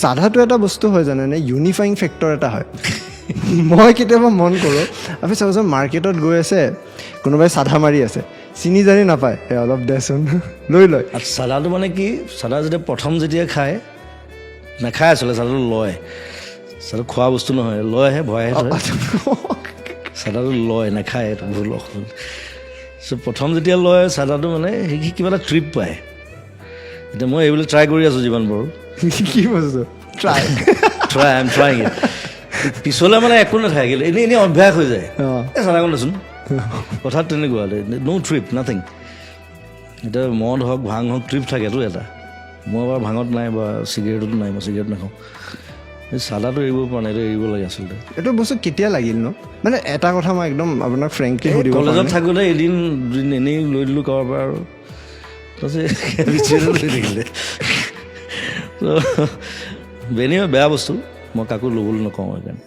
চাধাটো এটা বস্তু হয় জানেনে, ইউনিফাইং ফেক্টৰ এটা হয়। মই কেতিয়াবা মন কৰোঁ, আপুনি চাবচোন মাৰ্কেটত গৈ আছে, কোনোবাই চাধা মাৰি আছে, চিনি জানি নাপায়, অলপ দেচোন লৈ লয়। আৰু চাদাটো মানে কি, চাদা যেতিয়া খায়, নাখায় আচলতে, চাদাটো লয়। চাদাটো খোৱা বস্তু নহয়, লয়হে, ভয়হে থয়। চাদাটো লয়, নাখায়, এইটো ভুল অসুল। প্ৰথম যেতিয়া লয় চাদাটো মানে সি কিবা এটা ট্ৰিপ পায়। এতিয়া মই এইবিলাক ট্ৰাই কৰি আছোঁ যিমান পাৰোঁ। কি বস্তু? Try I am trying it. পিছলৈ মানে একো নাথাকে, এনেই অভ্যাস হৈ যায়। এই চাদাকণ দেচোন, কথাত তেনেকুৱা, ন' ট্ৰিপ, নাথিং। এতিয়া মদ হওক, ভাং হওক, ট্ৰিপ থাকেতো এটা। মই বাৰু ভাঙত নাই বা চিগাৰেটতো নাই, মই চিগাৰেট নাখাওঁ। এই চাদাটো এৰিব পৰা নাই, এইটো এৰিব লাগে আচলতে। এইটো বস্তু কেতিয়া লাগিল ন? মানে এটা কথা মই একদম আপোনাক ফ্ৰেংকলি সুধিব কলেজত থাকোঁতে এদিন দুদিন এনেই লৈ দিলোঁ কাৰোবাৰ পৰা, আৰু তাৰপিছত লৈ থাকিলে। বেয়া বস্তু, মই কাকো ল'বলৈ নকওঁ সেইকাৰণে।